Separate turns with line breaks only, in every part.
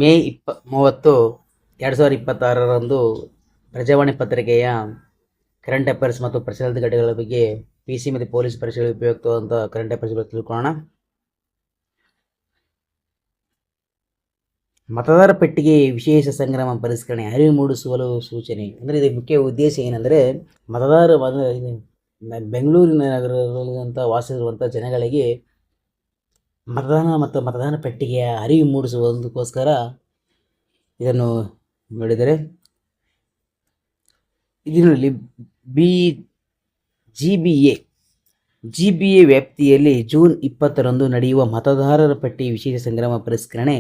ಮೇ 30, 2026ರಂದು ಪ್ರಜಾವಾಣಿ ಪತ್ರಿಕೆಯ current affairs ಮತ್ತು ಪ್ರಚಲಿತ ಘಟನೆಗಳ ಬಗ್ಗೆ PC ಮತ್ತು ಪೊಲೀಸ್ ಪರೀಕ್ಷೆಗಳಿಗೆ ಉಪಯುಕ್ತವಾದಂಥ ಕರೆಂಟ್ ಅಫೇರ್ಸ್ ಬಗ್ಗೆ ತಿಳ್ಕೊಳ್ಳೋಣ. ಮತದಾರ ಪಟ್ಟಿಗೆ ವಿಶೇಷ ಸಂಗ್ರಾಮ ಪರಿಷ್ಕರಣೆ ಅರಿವು ಮೂಡಿಸುವ ಸೂಚನೆ. ಅಂದರೆ ಇದರ ಮುಖ್ಯ ಉದ್ದೇಶ ಏನಂದರೆ ಬೆಂಗಳೂರಿನ ನಗರದಲ್ಲಿರುವಂಥ ವಾಸಿಸುವಂಥ ಜನಗಳಿಗೆ ಮತದಾನ ಮತ್ತು ಮತದಾನ ಪಟ್ಟಿಗೆಯ ಅರಿವು ಮೂಡಿಸುವುದಕ್ಕೋಸ್ಕರ ಇದನ್ನು ನೋಡಿದರೆ, ಇದರಲ್ಲಿ GBA ವ್ಯಾಪ್ತಿಯಲ್ಲಿ ಜೂನ್ 20ರಂದು ನಡೆಯುವ ಮತದಾರರ ಪಟ್ಟಿ ವಿಶೇಷ ಸಂಗ್ರಾಮ ಪರಿಷ್ಕರಣೆ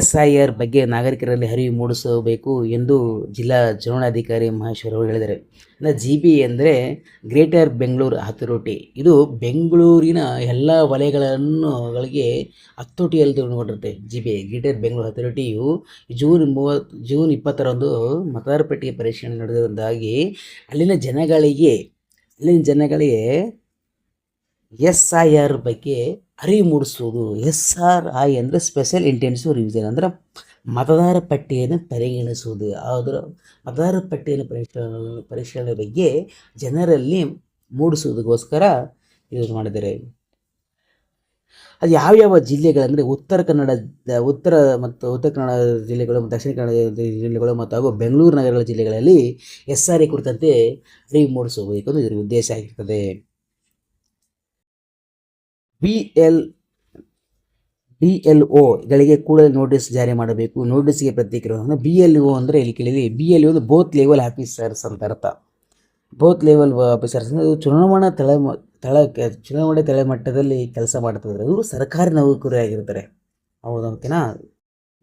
SIR ಬಗ್ಗೆ ನಾಗರಿಕರಲ್ಲಿ ಅರಿವು ಮೂಡಿಸಬೇಕು ಎಂದು ಜಿಲ್ಲಾ ಚುನಾವಣಾಧಿಕಾರಿ ಮಹೇಶ್ವರ್ ಅವರು ಹೇಳಿದ್ದಾರೆ. ಅಂದರೆ GBA ಅಂದರೆ ಗ್ರೇಟರ್ ಬೆಂಗಳೂರು ಅಥಾರಿಟಿ. ಇದು ಬೆಂಗಳೂರಿನ ಎಲ್ಲ ವಲಯಗಳಿಗೆ ಹತೋಟಿಯಲ್ಲಿ ತೆಗೆದುಕೊಂಡಿರುತ್ತೆ. GBA ಗ್ರೇಟರ್ ಬೆಂಗಳೂರು ಅಥಾರಿಟಿಯು ಜೂನ್ 20ರಂದು ಮತದಾರ ಪಟ್ಟಿಗೆ ಪರಿಷ್ಕರಣೆ ನಡೆದಿರುವುದಾಗಿ ಅಲ್ಲಿನ ಜನಗಳಿಗೆ SIR ಬಗ್ಗೆ ಅರಿವು ಮೂಡಿಸುವುದು. SRI ಅಂದರೆ ಸ್ಪೆಷಲ್ ಇಂಟೆನ್ಸಿವ್ ರಿವಿಷನ್, ಅಂದರೆ ಮತದಾರ ಪಟ್ಟಿಯನ್ನು ಪರಿಗಣಿಸುವುದು. ಅದರ ಮತದಾರ ಪಟ್ಟಿಯನ್ನು ಪರಿಷ್ಕರಣೆ ಬಗ್ಗೆ ಜನರಲ್ಲಿ ಮೂಡಿಸುವುದಕ್ಕೋಸ್ಕರ ಇದು ಮಾಡಿದ್ದಾರೆ. ಅದು ಯಾವ್ಯಾವ ಜಿಲ್ಲೆಗಳಂದರೆ ಉತ್ತರ ಕನ್ನಡ ಜಿಲ್ಲೆಗಳು, ದಕ್ಷಿಣ ಕನ್ನಡ ಜಿಲ್ಲೆಗಳು ಮತ್ತು ಹಾಗೂ ಬೆಂಗಳೂರು ನಗರಗಳ ಜಿಲ್ಲೆಗಳಲ್ಲಿ SRI ಕುರಿತಂತೆ ಅರಿವು ಮೂಡಿಸಬೇಕು ಎಂದು ಇದರ ಉದ್ದೇಶ ಆಗಿರ್ತದೆ. BLOಗಳಿಗೆ ಕೂಡಲೇ ನೋಟಿಸ್ ಜಾರಿ ಮಾಡಬೇಕು. ನೋಟಿಸ್ಗೆ ಪ್ರತಿಕ್ರಿಯೆ ಅಂದರೆ BLO ಅಂದರೆ ಇಲ್ಲಿ ಕೇಳಿದೆ. BLO ಅಂದರೆ ಬೋತ್ ಲೆವೆಲ್ ಆಫೀಸರ್ಸ್ ಅಂತ ಅರ್ಥ. ಬೋತ್ ಲೆವೆಲ್ ಆಫೀಸರ್ಸ್ ಅಂದರೆ ಚುನಾವಣಾ ತಳಮಟ್ಟದಲ್ಲಿ ಕೆಲಸ ಮಾಡ್ತಿದ್ದಾರೆ. ಇವರು ಸರ್ಕಾರಿ ನೌಕರಿ ಆಗಿರ್ತಾರೆ. ಹೌದಾ? ಓಕೆನಾ?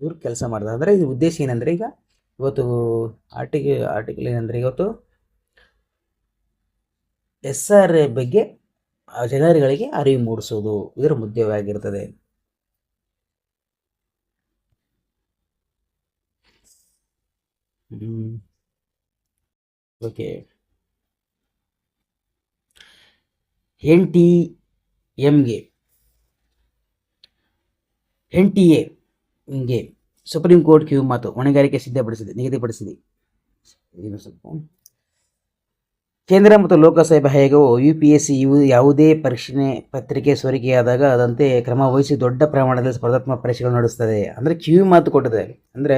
ಇವರು ಕೆಲಸ ಮಾಡ್ತಾರೆ. ಅಂದರೆ ಇದು ಉದ್ದೇಶ ಏನಂದರೆ, ಈಗ ಇವತ್ತು ಆರ್ಟಿಕಲ್ ಏನಂದರೆ, ಇವತ್ತು SRI ಬಗ್ಗೆ ಜನರುಗಳಿಗೆ ಅರಿವು ಮೂಡಿಸುವುದು ಇದರ ಮುಖ್ಯವಾಗಿರುತ್ತದೆ. ಓಕೆ. NTA ಸುಪ್ರೀಂ ಕೋರ್ಟ್ ಕಿವಿ ಮಾತು ಹೊಣೆಗಾರಿಕೆ ನಿಗದಿಪಡಿಸಿದೆ. ಕೇಂದ್ರ ಮತ್ತು ಲೋಕಸಭೆ ಆಯೋಗವು UPSC ಯಾವುದೇ ಪತ್ರಿಕೆ ಸೋರಿಕೆಯಾದಾಗ ಅದಂತೆ ಕ್ರಮ ವಹಿಸಿ ದೊಡ್ಡ ಪ್ರಮಾಣದಲ್ಲಿ ಸ್ಪರ್ಧಾತ್ಮಕ ಪರೀಕ್ಷೆಗಳು ನಡೆಸುತ್ತದೆ. ಅಂದರೆ ಕಿವಿ ಮಾತು ಕೊಟ್ಟಿದೆ. ಅಂದರೆ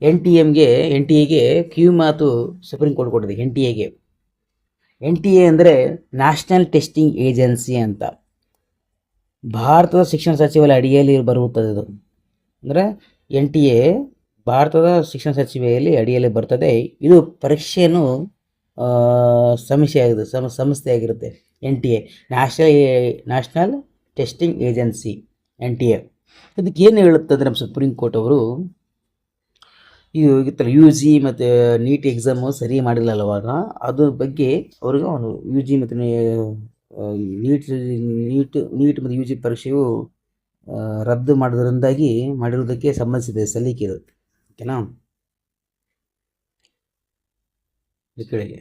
NTAಗೆ ಕಿವಿ ಮಾತು ಸುಪ್ರೀಂ ಕೋರ್ಟ್ ಕೊಟ್ಟಿದೆ. NTA ಅಂದರೆ ನ್ಯಾಷನಲ್ ಟೆಸ್ಟಿಂಗ್ ಏಜೆನ್ಸಿ ಅಂತ. ಭಾರತದ ಶಿಕ್ಷಣ ಸಚಿವಾಲಯ ಅಡಿಯಲ್ಲಿ ಬರುತ್ತದೆ. ಇದು ಅಂದರೆ NTA ಭಾರತದ ಶಿಕ್ಷಣ ಸಚಿವಾಲಯದಲ್ಲಿ ಅಡಿಯಲ್ಲಿ ಬರ್ತದೆ. ಇದು ಪರೀಕ್ಷೆಯನ್ನು ಸಂಸ್ಥೆಯಾಗಿರುತ್ತೆ. NTA national testing agency NTA. ಅದಕ್ಕೆ ಏನು ಹೇಳುತ್ತದೆ ನಮ್ಮ ಸುಪ್ರೀಂ ಕೋರ್ಟ್ ಅವರು, ಇದು UG ಮತ್ತು ನೀಟ್ ಎಕ್ಸಾಮು ಸರಿ ಮಾಡಿಲ್ಲಲ್ಲ ಅವಾಗ, ಅದ್ರ ಬಗ್ಗೆ ಅವ್ರಿಗೆ UG ಮತ್ತು ನೀಟ್ ಮತ್ತು UG ಪರೀಕ್ಷೆಯು ರದ್ದು ಮಾಡಿರುವುದಕ್ಕೆ ಸಂಬಂಧಿಸಿದೆ ಸಲ್ಲಿಕೆ ಇದು. ಓಕೆನಾ? ಈ ಕಡೆಗೆ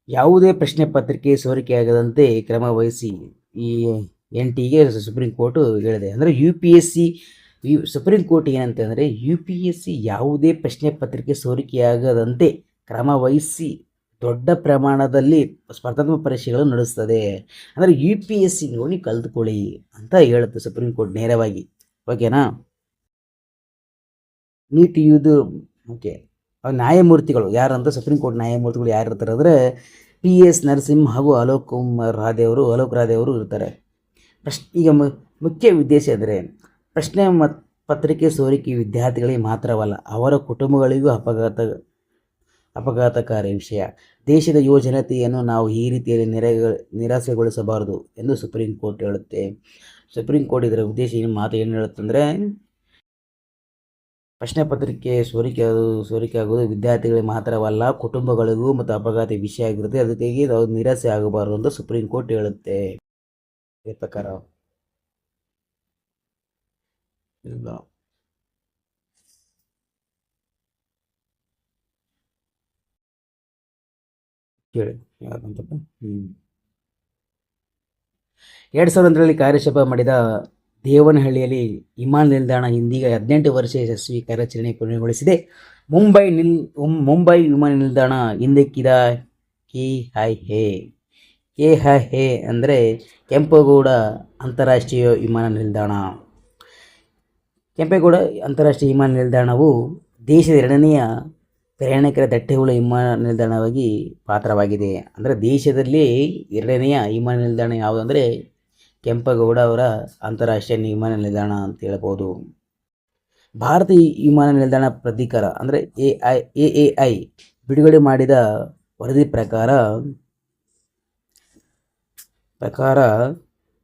ಯಾವುದೇ ಪ್ರಶ್ನೆ ಪತ್ರಿಕೆ ಸೋರಿಕೆಯಾಗದಂತೆ ಕ್ರಮ ವಹಿಸಿ ಈ NTAಗೆ ಸುಪ್ರೀಂ ಕೋರ್ಟ್ ಹೇಳಿದೆ. ಅಂದರೆ ಸುಪ್ರೀಂ ಕೋರ್ಟ್ ಏನಂತಂದರೆ, UPSC ಯಾವುದೇ ಪ್ರಶ್ನೆ ಪತ್ರಿಕೆ ಸೋರಿಕೆಯಾಗದಂತೆ ಕ್ರಮ ವಹಿಸಿ ದೊಡ್ಡ ಪ್ರಮಾಣದಲ್ಲಿ ಸ್ಪರ್ಧಾತ್ಮಕ ಪರೀಕ್ಷೆಗಳು ನಡೆಸ್ತದೆ. ಅಂದರೆ UPSC ನೋಡಿ ಕಲ್ತ್ಕೊಳ್ಳಿ ಅಂತ ಹೇಳುತ್ತೆ ಸುಪ್ರೀಂ ಕೋರ್ಟ್ ನೇರವಾಗಿ. ಓಕೆನಾ? ನೀಟ್ ಇದು ಓಕೆ. ನ್ಯಾಯಮೂರ್ತಿಗಳು ಯಾರಂತ ಸುಪ್ರೀಂ ಕೋರ್ಟ್ ನ್ಯಾಯಮೂರ್ತಿಗಳು ಯಾರು ಇರ್ತಾರೆ ಅಂದರೆ PS ನರಸಿಂಹ ಹಾಗೂ ಅಲೋಕ್ ರಾಧೆ ಅವರು ಇರ್ತಾರೆ. ಈಗ ಮುಖ್ಯ ಉದ್ದೇಶ ಅಂದರೆ, ಪ್ರಶ್ನೆ ಪತ್ರಿಕೆ ಸೋರಿಕೆ ವಿದ್ಯಾರ್ಥಿಗಳಿಗೆ ಮಾತ್ರವಲ್ಲ, ಅವರ ಕುಟುಂಬಗಳಿಗೂ ಅಪಘಾತಕಾರಿ ವಿಷಯ. ದೇಶದ ಯುವ ಜನತೆಯನ್ನು ನಾವು ಈ ರೀತಿಯಲ್ಲಿ ನಿರಾಸೆಗೊಳಿಸಬಾರದು ಎಂದು ಸುಪ್ರೀಂ ಕೋರ್ಟ್ ಹೇಳುತ್ತೆ. ಸುಪ್ರೀಂ ಕೋರ್ಟ್ ಇದರ ಉದ್ದೇಶ ಏನು ಹೇಳುತ್ತಂದರೆ, ಪ್ರಶ್ನೆ ಪತ್ರಿಕೆ ಸೋರಿಕೆ ಆಗುವುದು ವಿದ್ಯಾರ್ಥಿಗಳಿಗೆ ಮಾತ್ರವಲ್ಲ, ಕುಟುಂಬಗಳಿಗೂ ಮತ್ತು ಅಪಘಾತ ವಿಷಯ ಆಗಿರುತ್ತೆ. ಅದಕ್ಕೆ ನಾವು ನಿರಾಸೆ ಆಗಬಾರದು ಅಂತ ಸುಪ್ರೀಂ ಕೋರ್ಟ್ ಹೇಳುತ್ತೆ. ಈ ಪ್ರಕಾರ ಇಲ್ಲ. 2008ರಲ್ಲಿ ಕಾರ್ಯಶಾಪ ಮಾಡಿದ ದೇವನಹಳ್ಳಿಯಲ್ಲಿ ವಿಮಾನ ನಿಲ್ದಾಣ ಇಂದೀಗ 18 ವರ್ಷ ಯಶಸ್ವಿ ಕಾರ್ಯಾಚರಣೆ ಪೂರ್ಣಗೊಳಿಸಿದೆ. ಮುಂಬೈ ವಿಮಾನ ನಿಲ್ದಾಣ ಹಿಂದಕ್ಕಿದ ಕೆಐಎ. ಕೆಐಎ ಅಂದರೆ ಕೆಂಪೇಗೌಡ ಅಂತಾರಾಷ್ಟ್ರೀಯ ವಿಮಾನ ನಿಲ್ದಾಣ. ಕೆಂಪೇಗೌಡ ಅಂತಾರಾಷ್ಟ್ರೀಯ ವಿಮಾನ ನಿಲ್ದಾಣವು ದೇಶದ 2ನೆಯ ಪ್ರಯಾಣಿಕರ ದಟ್ಟಣೆಯುಳ್ಳ ವಿಮಾನ ನಿಲ್ದಾಣವಾಗಿ ಪಾತ್ರವಾಗಿದೆ. ಅಂದರೆ ದೇಶದಲ್ಲಿ 2ನೆಯ ವಿಮಾನ ನಿಲ್ದಾಣ ಯಾವುದಂದರೆ ಕೆಂಪೇಗೌಡ ಅವರ ಅಂತಾರಾಷ್ಟ್ರೀಯ ವಿಮಾನ ನಿಲ್ದಾಣ ಅಂತ ಹೇಳ್ಬೋದು. ಭಾರತೀಯ ವಿಮಾನ ನಿಲ್ದಾಣ ಪ್ರಾಧಿಕಾರ ಅಂದರೆ ಎಎಐ ಬಿಡುಗಡೆ ಮಾಡಿದ ವರದಿ ಪ್ರಕಾರ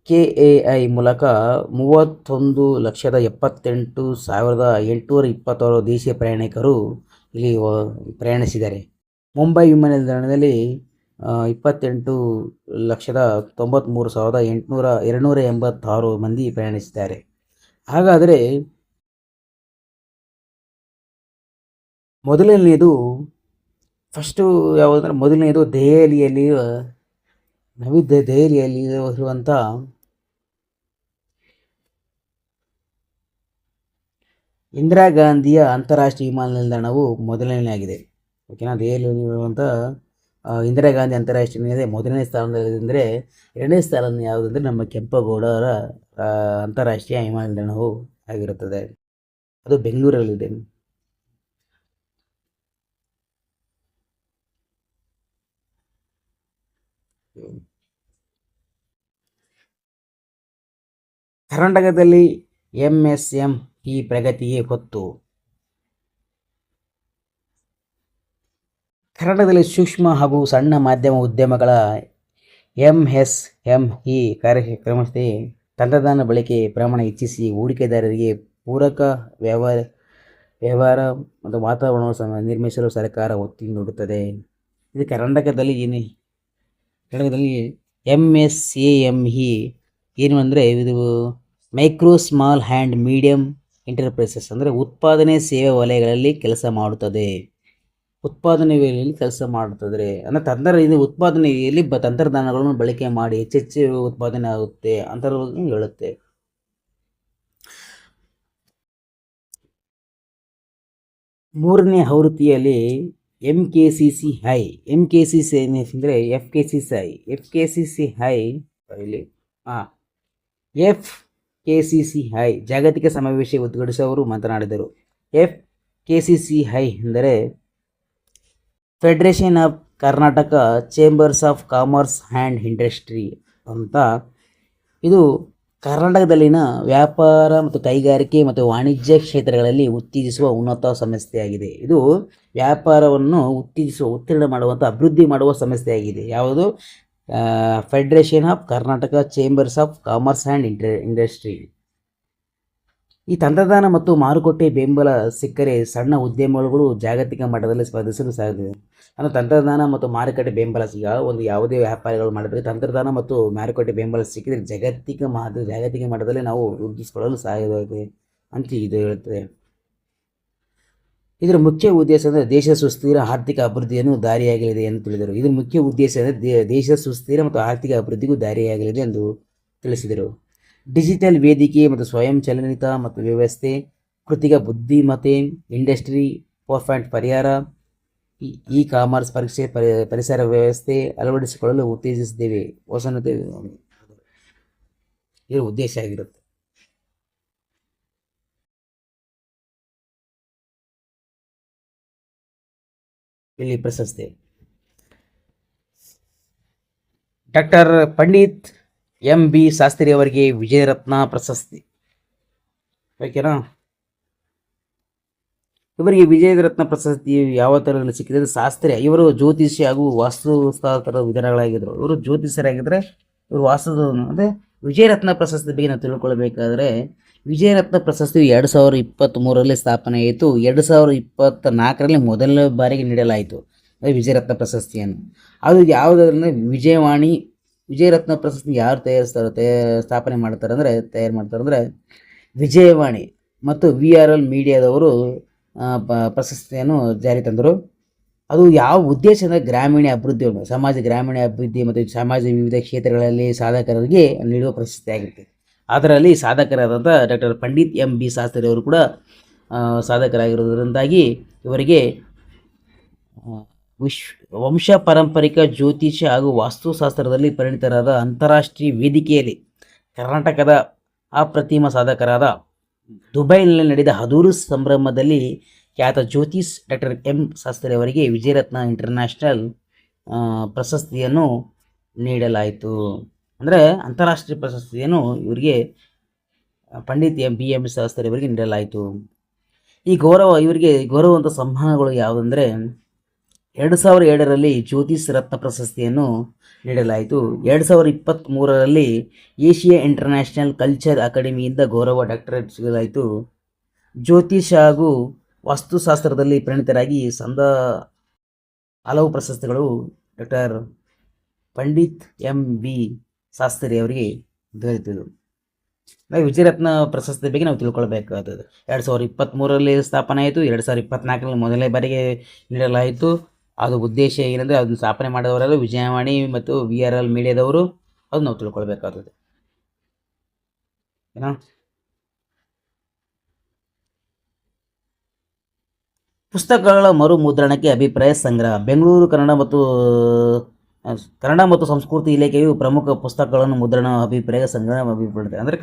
ಕೆಎಐ ಮೂಲಕ 31,78,826 ದೇಶೀಯ ಪ್ರಯಾಣಿಕರು ಇಲ್ಲಿ ಪ್ರಯಾಣಿಸಿದ್ದಾರೆ. ಮುಂಬೈ ವಿಮಾನ ನಿಲ್ದಾಣದಲ್ಲಿ 28,93,286 ಮಂದಿ ಪ್ರಯಾಣಿಸಿದ್ದಾರೆ. ಹಾಗಾದರೆ ಮೊದಲನೆಯದು ದೆಹಲಿಯಲ್ಲಿರುವಂಥ ಇಂದಿರಾ ಗಾಂಧಿಯ ಅಂತಾರಾಷ್ಟ್ರೀಯ ವಿಮಾನ ನಿಲ್ದಾಣವು ಮೊದಲನೆಯಾಗಿದೆ. ಓಕೆನಾ. ದೆಹಲಿಯಲ್ಲಿರುವಂಥ ಇಂದಿರಾ ಗಾಂಧಿ ಅಂತಾರಾಷ್ಟ್ರೀಯ ನಿಲ್ದಾಣ ಮೊದಲನೇ ಸ್ಥಾನದಲ್ಲಿದ್ದರೆ, 2ನೇ ಸ್ಥಾನ ಯಾವುದಂದರೆ ನಮ್ಮ ಕೆಂಪೇಗೌಡರ ಅಂತಾರಾಷ್ಟ್ರೀಯ ವಿಮಾನ ನಿಲ್ದಾಣವು ಆಗಿರುತ್ತದೆ. ಅದು ಬೆಂಗಳೂರಲ್ಲಿದೆ. ಕರ್ನಾಟಕದಲ್ಲಿ ಎಂಎಸ್ಎಂಇ ಪ್ರಗತಿಗೆ ಒತ್ತು. ಕರ್ನಾಟಕದಲ್ಲಿ ಸೂಕ್ಷ್ಮ ಹಾಗೂ ಸಣ್ಣ ಮಧ್ಯಮ ಉದ್ಯಮಗಳ ಎಂಎಸ್ಎಂಇ ಕಾರ್ಯಕ್ರಮಕ್ಕೆ ತಂತ್ರಜ್ಞಾನ ಬಳಕೆ ಪ್ರಮಾಣ ಹೆಚ್ಚಿಸಿ ಹೂಡಿಕೆದಾರರಿಗೆ ಪೂರಕ ವ್ಯವಹಾರ ಮತ್ತು ವಾತಾವರಣವನ್ನು ನಿರ್ಮಿಸಲು ಸರ್ಕಾರ ಒತ್ತು ನೀಡುತ್ತದೆ. ಇದು ಕರ್ನಾಟಕದಲ್ಲಿ ಎಂಎಸ್ಎಂಇ ಏನು ಅಂದರೆ ಇದು micro small and medium enterprises ಅಂದರೆ ಉತ್ಪಾದನೆ ಸೇವೆ ವಲಯಗಳಲ್ಲಿ ಕೆಲಸ ಮಾಡುತ್ತದೆ. ಅಂದರೆ ಇದು ಉತ್ಪಾದನೆಯಲ್ಲಿ ತಂತ್ರಜ್ಞಾನಗಳನ್ನು ಬಳಕೆ ಮಾಡಿ ಹೆಚ್ಚೆಚ್ಚು ಉತ್ಪಾದನೆ ಆಗುತ್ತೆ ಅಂತ ಹೇಳುತ್ತೆ. ಮೂರನೇ ಆವೃತ್ತಿಯಲ್ಲಿ ಎಂಕೆಸಿಸಿಐ ಅಂದರೆ ಎಫ್ಕೆಸಿಸಿಐ ಜಾಗತಿಕ ಸಮಾವೇಶ ಉದ್ಘಾಟಿಸಿ ಅವರು ಮಾತನಾಡಿದರು. ಎಫ್ಕೆಸಿಸಿಐ ಅಂದರೆ federation of Karnataka chambers of commerce and industry ಅಂತ. ಇದು ಕರ್ನಾಟಕದಲ್ಲಿನ ವ್ಯಾಪಾರ ಮತ್ತು ಕೈಗಾರಿಕೆ ಮತ್ತು ವಾಣಿಜ್ಯ ಕ್ಷೇತ್ರಗಳಲ್ಲಿ ಉತ್ತೇಜಿಸುವ ಉನ್ನತ ಸಂಸ್ಥೆಯಾಗಿದೆ. ಇದು ವ್ಯಾಪಾರವನ್ನು ಉತ್ತೇಜನ ಮಾಡುವಂಥ ಅಭಿವೃದ್ಧಿ ಮಾಡುವ ಸಂಸ್ಥೆಯಾಗಿದೆ. ಯಾವುದು? Federation of Karnataka chambers of commerce and industry. ಈ ತಂತ್ರಜ್ಞಾನ ಮತ್ತು ಮಾರುಕಟ್ಟೆ ಬೆಂಬಲ ಸಿಕ್ಕರೆ ಸಣ್ಣ ಉದ್ಯಮಗಳು ಜಾಗತಿಕ ಮಟ್ಟದಲ್ಲಿ ಸ್ಪರ್ಧಿಸಲು ಸಾಧ್ಯತೆ. ಅಂದರೆ ತಂತ್ರಜ್ಞಾನ ಮತ್ತು ಮಾರುಕಟ್ಟೆ ಬೆಂಬಲ ಯಾವುದೇ ವ್ಯಾಪಾರಿಗಳು ಮಾಡಿದ್ರೆ ತಂತ್ರಜ್ಞಾನ ಮತ್ತು ಮಾರುಕಟ್ಟೆ ಬೆಂಬಲ ಸಿಕ್ಕಿದರೆ ಜಾಗತಿಕ ಮಟ್ಟದಲ್ಲಿ ನಾವು ರೂಢಿಸಿಕೊಳ್ಳಲು ಸಾಧ್ಯವಾಗಿದೆ ಅಂತ ಇದು ಹೇಳುತ್ತದೆ. ಇದರ ಮುಖ್ಯ ಉದ್ದೇಶ ಅಂದರೆ ದೇಶ ಸುಸ್ಥಿರ ಆರ್ಥಿಕ ಅಭಿವೃದ್ಧಿಯನ್ನು ದಾರಿಯಾಗಲಿದೆ ಎಂದು ತಿಳಿದರು. ಇದರ ಮುಖ್ಯ ಉದ್ದೇಶ ಅಂದರೆ ದೇಶ ಸುಸ್ಥಿರ ಮತ್ತು ಆರ್ಥಿಕ ಅಭಿವೃದ್ಧಿಗೂ ದಾರಿಯಾಗಲಿದೆ ಎಂದು ತಿಳಿಸಿದರು. ಡಿಜಿಟಲ್ ವೇದಿಕೆ ಮತ್ತು ಸ್ವಯಂ ಚಾಲಿತ ಮತ್ತು ವ್ಯವಸ್ಥೆ, ಕೃತಿಕ ಬುದ್ಧಿಮತ್ತೆ, ಇಂಡಸ್ಟ್ರಿ 4.0 ಪರಿಹಾರ, ಇ ಕಾಮರ್ಸ್ ಪರಿಸರ ವ್ಯವಸ್ಥೆ ಅಳವಡಿಸಿಕೊಳ್ಳಲು ಉತ್ತೇಜಿಸಿದ್ದೇವೆ. ಹೊಸನತೆ ಇದರ ಉದ್ದೇಶ ಆಗಿರುತ್ತೆ. ಇಲ್ಲಿ ಪ್ರಶಸ್ತಿ ಡಾಕ್ಟರ್ ಪಂಡಿತ್ ಎಂ.ಬಿ. ಶಾಸ್ತ್ರಿ ಅವರಿಗೆ ವಿಜಯರತ್ನ ಪ್ರಶಸ್ತಿ. ಓಕೆನಾ. ಇವರಿಗೆ ವಿಜಯರತ್ನ ಪ್ರಶಸ್ತಿ ಯಾವ ಥರದಲ್ಲಿ ಸಿಕ್ಕಿದೆ? ಶಾಸ್ತ್ರಿ ಇವರು ಜ್ಯೋತಿಷ್ಯ ಹಾಗೂ ವಾಸ್ತುಶಾಸ್ತ್ರದ ವಿಧಾನಗಳಾಗಿದ್ದರು. ಇವರು ಜ್ಯೋತಿಷ್ಯರಾಗಿದ್ದರೆ ಇವರು ಅಂದರೆ ವಿಜಯರತ್ನ ಪ್ರಶಸ್ತಿ ಬಗ್ಗೆ ನಾವು ತಿಳ್ಕೊಳ್ಬೇಕಾದ್ರೆ, ವಿಜಯರತ್ನ ಪ್ರಶಸ್ತಿಯು 2023ರಲ್ಲಿ ಸ್ಥಾಪನೆ ಆಯಿತು. 2024ರಲ್ಲಿ ಮೊದಲನೇ ಬಾರಿಗೆ ನೀಡಲಾಯಿತು ವಿಜಯರತ್ನ ಪ್ರಶಸ್ತಿಯನ್ನು. ಅದು ಯಾವುದಂದ್ರೆ ವಿಜಯರತ್ನ ಪ್ರಶಸ್ತಿ ಯಾರು ಸ್ಥಾಪನೆ ಮಾಡ್ತಾರೆ ಅಂದರೆ ವಿಜಯವಾಣಿ ಮತ್ತು VRL ಮೀಡಿಯಾದವರು ಪ್ರಶಸ್ತಿಯನ್ನು ಜಾರಿ ತಂದರು. ಅದು ಯಾವ ಉದ್ದೇಶ ಅಂದರೆ ಗ್ರಾಮೀಣ ಅಭಿವೃದ್ಧಿ ಮತ್ತು ಸಮಾಜ ವಿವಿಧ ಕ್ಷೇತ್ರಗಳಲ್ಲಿ ಸಾಧಕರಿಗೆ ನೀಡುವ ಪ್ರಶಸ್ತಿ ಆಗಿರ್ತದೆ. ಅದರಲ್ಲಿ ಸಾಧಕರಾದಂಥ doctor Pandit M B Shastri ಅವರು ಕೂಡ ಸಾಧಕರಾಗಿರೋದ್ರಿಂದಾಗಿ ಇವರಿಗೆ ವಂಶ ಪಾರಂಪರಿಕ ಜ್ಯೋತಿಷ್ಯ ಹಾಗೂ ವಾಸ್ತುಶಾಸ್ತ್ರದಲ್ಲಿ ಪರಿಣಿತರಾದ ಅಂತಾರಾಷ್ಟ್ರೀಯ ವೇದಿಕೆಯಲ್ಲಿ ಕರ್ನಾಟಕದ ಅಪ್ರತಿಮ ಸಾಧಕರಾದ ದುಬೈನಲ್ಲಿ ನಡೆದ ಹದೂರು ಸಂಭ್ರಮದಲ್ಲಿ ಖ್ಯಾತ ಜ್ಯೋತಿಷ್ ಡಾಕ್ಟರ್ ಎಂ ಶಾಸ್ತ್ರಿ ಅವರಿಗೆ ವಿಜಯರತ್ನ ಇಂಟರ್ನ್ಯಾಷನಲ್ ಪ್ರಶಸ್ತಿಯನ್ನು ನೀಡಲಾಯಿತು. ಅಂದರೆ ಅಂತಾರಾಷ್ಟ್ರೀಯ ಪ್ರಶಸ್ತಿಯನ್ನು ಇವರಿಗೆ ಪಂಡಿತ್ ಎಂ ಶಾಸ್ತ್ರಿ ಅವರಿಗೆ ನೀಡಲಾಯಿತು. ಈ ಇವರಿಗೆ ಗೌರವಂತ ಸನ್ಮಾನಗಳು ಯಾವುದಂದರೆ 2007ರಲ್ಲಿ ಜ್ಯೋತಿಷ್ ರತ್ನ ಪ್ರಶಸ್ತಿಯನ್ನು ನೀಡಲಾಯಿತು. 2023ರಲ್ಲಿ ಏಷಿಯಾ ಇಂಟರ್ನ್ಯಾಷನಲ್ ಕಲ್ಚರ್ ಅಕಾಡೆಮಿಯಿಂದ ಗೌರವ ಡಾಕ್ಟರೇಟ್ ಸಿಗಲಾಯಿತು. ಜ್ಯೋತಿಷ ಹಾಗೂ ವಾಸ್ತುಶಾಸ್ತ್ರದಲ್ಲಿ ಪರಿಣಿತರಾಗಿ ಸಂದ ಹಲವು ಪ್ರಶಸ್ತಿಗಳು doctor Pandit M B Shastri ಅವರಿಗೆ ದೊರೆತಿದ್ದು. ವಿಜಯರತ್ನ ಪ್ರಶಸ್ತಿ ಬಗ್ಗೆ ನಾವು ತಿಳ್ಕೊಳ್ಬೇಕಾಗ್ತದೆ. 2023ರಲ್ಲಿ ಸ್ಥಾಪನೆ ಆಯಿತು. 2024ರಲ್ಲಿ ಮೊದಲನೇ ಬಾರಿಗೆ ನೀಡಲಾಯಿತು. ಅದು ಉದ್ದೇಶ ಏನಂದರೆ ಅದನ್ನು ಸ್ಥಾಪನೆ ಮಾಡಿದವರೆಲ್ಲ ವಿಜಯವಾಣಿ ಮತ್ತು VRL ಮೀಡಿಯಾದವರು. ಅದು ನಾವು ತಿಳ್ಕೊಳ್ಬೇಕಾಗ್ತದೆ ಏನೋ. ಪುಸ್ತಕಗಳ ಮರು ಮುದ್ರಣಕ್ಕೆ ಅಭಿಪ್ರಾಯ ಸಂಗ್ರಹ. ಬೆಂಗಳೂರು ಕನ್ನಡ ಮತ್ತು ಸಂಸ್ಕೃತಿ ಇಲಾಖೆಯು ಪ್ರಮುಖ ಪುಸ್ತಕಗಳನ್ನು ಮುದ್ರಣ ಅಭಿಪ್ರಾಯ ಸಂಗ್ರಹ ಅಭಿಪ್ರಾಯ ಅಂದರೆ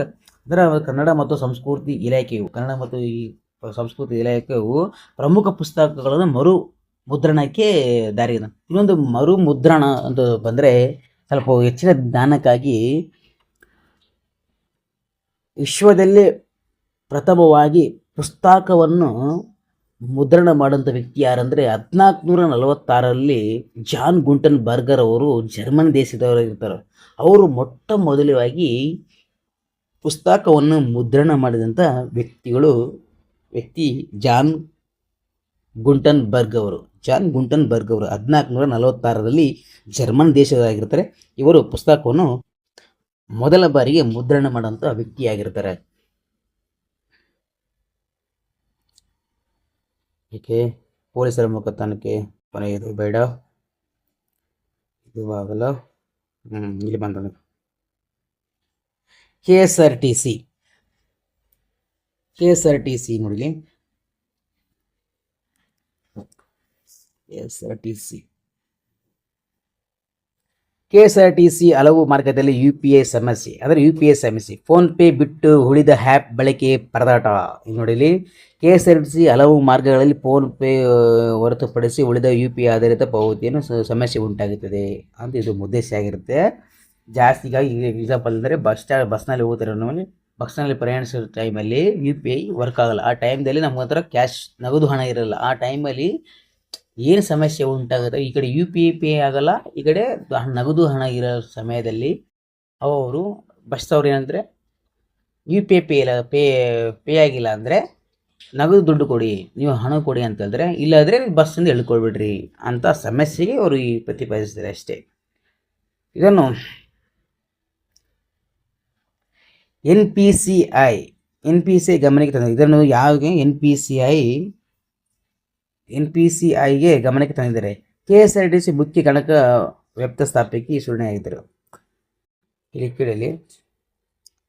ಕನ್ನಡ ಮತ್ತು ಸಂಸ್ಕೃತಿ ಇಲಾಖೆಯು ಪ್ರಮುಖ ಪುಸ್ತಕಗಳನ್ನು ಮರು ಮುದ್ರಣಕ್ಕೆ ದಾರಿಯನ್ನು. ಇನ್ನೊಂದು ಮರು ಮುದ್ರಣ ಅಂತ ಬಂದರೆ ಸ್ವಲ್ಪ ಹೆಚ್ಚಿನ ಜ್ಞಾನಕ್ಕಾಗಿ ವಿಶ್ವದಲ್ಲೇ ಪ್ರಥಮವಾಗಿ ಪುಸ್ತಕವನ್ನು ಮುದ್ರಣ ಮಾಡೋಂಥ ವ್ಯಕ್ತಿ ಯಾರಂದರೆ 1446ರಲ್ಲಿ ಜಾನ್ ಗುಂಟನ್ ಬರ್ಗರ್ ಅವರು ಜರ್ಮನ್ ದೇಶದವರು ಇರ್ತಾರೆ. ಅವರು ಮೊಟ್ಟ ಮೊದಲವಾಗಿ ಪುಸ್ತಕವನ್ನು ಮುದ್ರಣ ಮಾಡಿದಂಥ ವ್ಯಕ್ತಿ ಜಾನ್ ಗುಂಟನ್ ಬರ್ಗ್ ಅವರು 1446ರಲ್ಲಿ ಜರ್ಮನ್ ದೇಶದಾಗಿರ್ತಾರೆ. ಇವರು ಪುಸ್ತಕವನ್ನು ಮೊದಲ ಬಾರಿಗೆ ಮುದ್ರಣ ಮಾಡೋಂಥ ವ್ಯಕ್ತಿಯಾಗಿರ್ತಾರೆ. ಏಕೆ ಪೊಲೀಸರ ಮುಖತನಕ್ಕೆ ಕೊನೆಯದು ಬೇಡ, ಇದು ಆಗಲ್ಲ. ಇಲ್ಲಿ ಬಂದ KSRTC ನೋಡಿ. KSRTC ಹಲವು ಮಾರ್ಗದಲ್ಲಿ UPI ಸಮಸ್ಯೆ. ಫೋನ್ಪೇ ಬಿಟ್ಟು ಉಳಿದ ಆ್ಯಪ್ ಬಳಕೆ ಪರದಾಟ. ನೋಡಿಲಿ, KSRTC ಹಲವು ಮಾರ್ಗಗಳಲ್ಲಿ ಫೋನ್ಪೇ ಹೊರತುಪಡಿಸಿ ಉಳಿದ UPI ಆಧಾರಿತ ಪಾವತಿಯನ್ನು ಸಮಸ್ಯೆ ಉಂಟಾಗುತ್ತದೆ ಅಂತ ಇದು ಉದ್ದೇಶ ಆಗಿರುತ್ತೆ. ಜಾಸ್ತಿಗಾಗಿ ಎಕ್ಸಾಂಪಲ್ ಅಂದರೆ ಬಸ್ನಲ್ಲಿ ಹೋಗ್ತಾರೆ, ಬಸ್ನಲ್ಲಿ ಪ್ರಯಾಣಿಸೋ ಟೈಮಲ್ಲಿ UPI ವರ್ಕ್ ಆಗಲ್ಲ. ಆ ಟೈಮ್ದಲ್ಲಿ ನಮ್ಮ ಹತ್ರ ಕ್ಯಾಶ್ ನಗದು ಹಣ ಇರಲ್ಲ. ಆ ಟೈಮಲ್ಲಿ ಏನು ಸಮಸ್ಯೆ ಉಂಟಾಗುತ್ತೆ, ಈ ಕಡೆ UPI ಪೇ ಆಗಲ್ಲ, ಈ ಕಡೆ ನಗದು ಹಣ ಇರೋ ಸಮಯದಲ್ಲಿ ಅವರು ಬಸ್ ಅವ್ರು ಏನಂದರೆ UPI ಪೇ ಆಗಿಲ್ಲ ಅಂದರೆ ನಗದು ದುಡ್ಡು ಕೊಡಿ, ನೀವು ಹಣ ಕೊಡಿ ಅಂತ ಹೇಳಿದ್ರೆ, ಇಲ್ಲಾದರೆ ಬಸ್ಸಿಂದ ಎಳ್ಕೊಳ್ಬಿಡ್ರಿ ಅಂತ ಸಮಸ್ಯೆಗೆ ಅವರು ಪ್ರತಿಪಾದಿಸ್ತಾರೆ ಅಷ್ಟೇ. ಇದನ್ನು NPCI ಗಮನಕ್ಕೆ ತಂದಿದೆ. ಇದನ್ನು ಯಾವಾಗ NPCIಗೆ ಗಮನಕ್ಕೆ ತಂದಿದ್ದಾರೆ. KSRTC ಮುಖ್ಯ ಗಣಕ ವ್ಯವಸ್ಥಾಪಕಿ ಸುಳ್ಳೆಯಾಗಿದ್ದರು. ಇಲ್ಲಿ ಕೇಳಲಿ,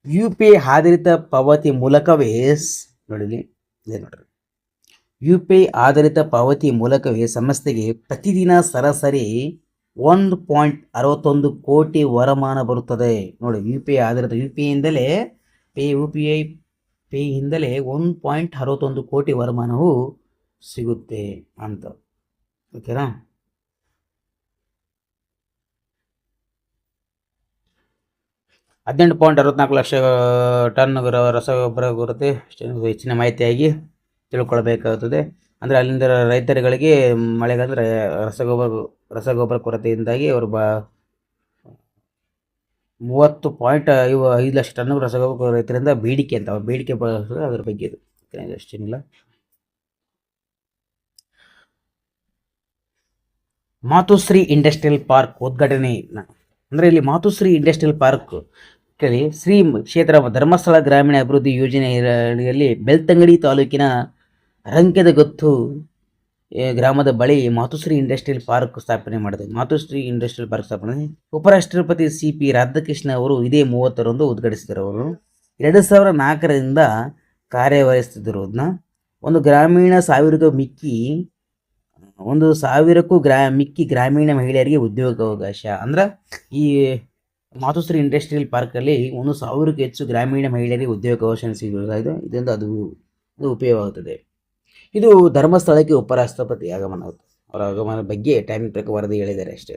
UPI ಆಧಾರಿತ ಪಾವತಿ ಮೂಲಕವೇ ನೋಡಿರಿ, UPI ಆಧಾರಿತ ಪಾವತಿ ಮೂಲಕವೇ ಸಂಸ್ಥೆಗೆ ಪ್ರತಿದಿನ ಸರಾಸರಿ 1.61 ಕೋಟಿ ವರಮಾನ ಬರುತ್ತದೆ. ನೋಡಿ, UPI ಆಧಾರಿತ UPI ಪೇಯಿಂದಲೇ 1.61 ಕೋಟಿ ವರಮಾನವು ಸಿಗುತ್ತೆ ಅಂತ. ಓಕೆನಾ? 18.64 ಲಕ್ಷ ಟನ್ ರಸಗೊಬ್ಬರ ಕೊರತೆ ಹೆಚ್ಚಿನ ಮಾಹಿತಿಯಾಗಿ ತಿಳ್ಕೊಳ್ಬೇಕಾಗುತ್ತದೆ. ಅಂದರೆ ಅಲ್ಲಿಂದ ರೈತರುಗಳಿಗೆ ಮಳೆಗಾಲದ ರಸಗೊಬ್ಬರ ಕೊರತೆಯಿಂದಾಗಿ ಅವರು 30.5 ಲಕ್ಷ ಟನ್ ರಸಗೊಬ್ಬರ ರೈತರಿಂದ ಬೇಡಿಕೆ ಅಂತ ಬೇಡಿಕೆ ಬಳಸೋದು, ಅದರ ಬಗ್ಗೆ ಇದು ಅಷ್ಟೇನಿಲ್ಲ. ಮಾತುಶ್ರೀ ಇಂಡಸ್ಟ್ರಿಯಲ್ ಪಾರ್ಕ್ ಉದ್ಘಾಟನೆ. ಅಂದರೆ ಇಲ್ಲಿ ಮಾತುಶ್ರೀ ಇಂಡಸ್ಟ್ರಿಯಲ್ ಪಾರ್ಕ್ ಶ್ರೀ ಕ್ಷೇತ್ರ ಧರ್ಮಸ್ಥಳ ಗ್ರಾಮೀಣ ಅಭಿವೃದ್ಧಿ ಯೋಜನೆ ಅಡಿಯಲ್ಲಿ ಬೆಳ್ತಂಗಡಿ ತಾಲೂಕಿನ ರಂಕೆದಗತ್ತು ಗ್ರಾಮದ ಬಳಿ ಮಾತುಶ್ರೀ ಇಂಡಸ್ಟ್ರಿಯಲ್ ಪಾರ್ಕ್ ಸ್ಥಾಪನೆ ಮಾಡಿದೆ. ಉಪರಾಷ್ಟ್ರಪತಿ CP ರಾಧಾಕೃಷ್ಣ ಅವರು ಇದೇ 30ರಂದು ಉದ್ಘಾಟಿಸಿದರು. ಅವರು 2004ರಿಂದ ಕಾರ್ಯವಹಿಸ್ತಿದ್ದರು. ಅದನ್ನ ಒಂದು ಗ್ರಾಮೀಣ ಸಾವಿರಕ್ಕೂ ಮಿಕ್ಕಿ ಗ್ರಾಮೀಣ ಮಹಿಳೆಯರಿಗೆ ಉದ್ಯೋಗಾವಕಾಶ. ಅಂದ್ರೆ ಈ ಮಾತುಶ್ರೀ ಇಂಡಸ್ಟ್ರಿಯಲ್ ಪಾರ್ಕಲ್ಲಿ 1,000ಕ್ಕೂ ಹೆಚ್ಚು ಗ್ರಾಮೀಣ ಮಹಿಳೆಯರಿಗೆ ಉದ್ಯೋಗಾವಕಾಶ ಸಿಗುವುದು. ಇದರಿಂದ ಅದು ಉಪಯೋಗವಾಗುತ್ತದೆ. ಇದು ಧರ್ಮಸ್ಥಳಕ್ಕೆ ಉಪರಾಷ್ಟ್ರಪತಿ ಆಗಮನ. ಅವರ ಆಗಮನ ಬಗ್ಗೆ ಟೈಮಿಂಗ್ ಪ್ರಕಾರ ವರದಿ ಹೇಳಿದ್ದಾರೆ ಅಷ್ಟೇ.